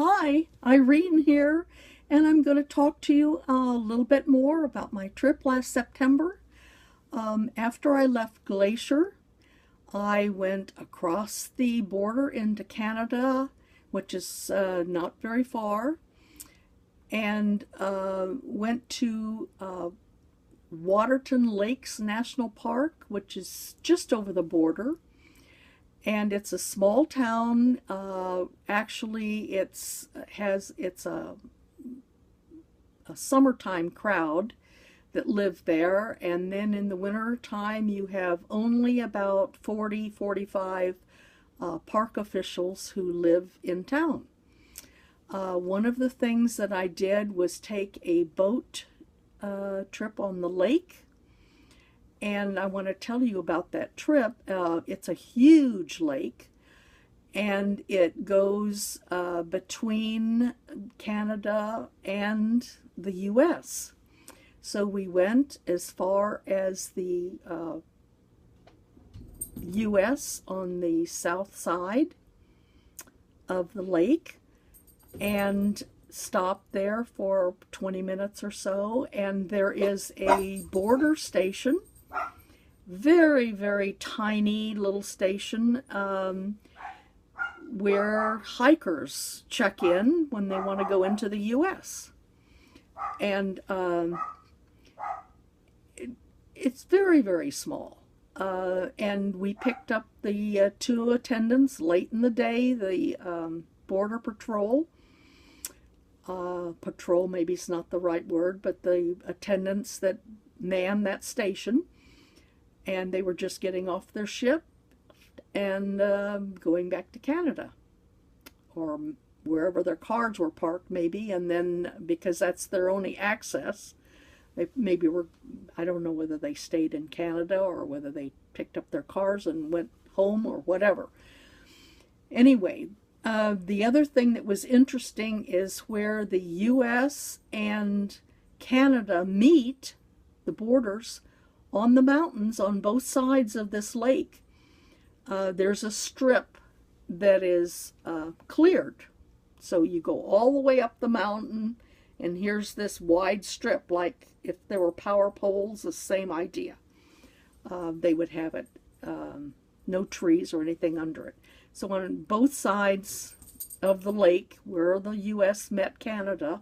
Hi, Irene here, and I'm going to talk to you a little bit more about my trip last September. After I left Glacier, I went across the border into Canada, which is not very far, and went to Waterton Lakes National Park, which is just over the border. And it's a small town. Actually, it's a summertime crowd that live there, and then in the winter time you have only about 45 park officials who live in town. One of the things that I did was take a boat trip on the lake. And I want to tell you about that trip. It's a huge lake, and it goes between Canada and the U.S. So we went as far as the U.S. on the south side of the lake and stopped there for 20 minutes or so. And there is a border station, very, very tiny little station where hikers check in when they want to go into the U.S. And it's very, very small. And we picked up the two attendants late in the day, the Border Patrol. Patrol maybe is not the right word, but the attendants that man that station. And they were just getting off their ship and going back to Canada or wherever their cars were parked maybe, and then because that's their only access, they maybe were, I don't know whether they stayed in Canada or whether they picked up their cars and went home or whatever. Anyway, the other thing that was interesting is where the U.S. and Canada meet, the borders, on the mountains on both sides of this lake. There's a strip that is cleared. So you go all the way up the mountain, and here's this wide strip, like if there were power poles, the same idea. They would have it, no trees or anything under it. So on both sides of the lake, where the U.S. met Canada,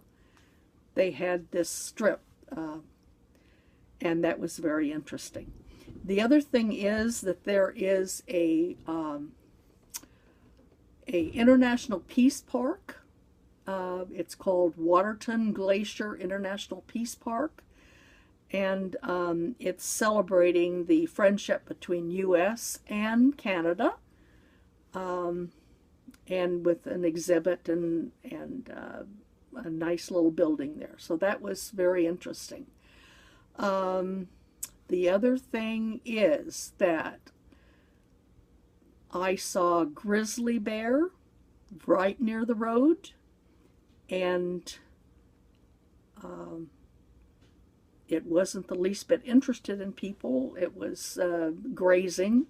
they had this strip, and that was very interesting. The other thing is that there is a International Peace Park. It's called Waterton Glacier International Peace Park, and it's celebrating the friendship between U.S. and Canada, and with an exhibit and a nice little building there. So that was very interesting. The other thing is that I saw a grizzly bear right near the road, and it wasn't the least bit interested in people. It was grazing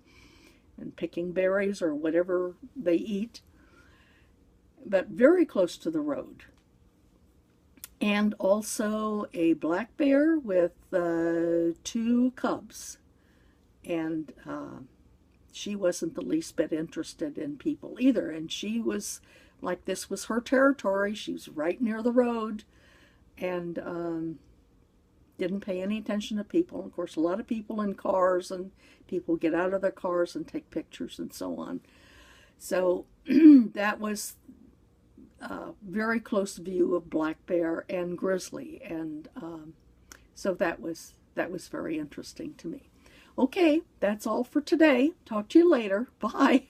and picking berries or whatever they eat, but very close to the road. And also a black bear with two cubs. And she wasn't the least bit interested in people either. And she was like, this was her territory. She was right near the road and didn't pay any attention to people. Of course, a lot of people in cars, and people get out of their cars and take pictures and so on. So that was very close view of black bear and grizzly, and so that was very interesting to me. Okay, that's all for today. Talk to you later. Bye.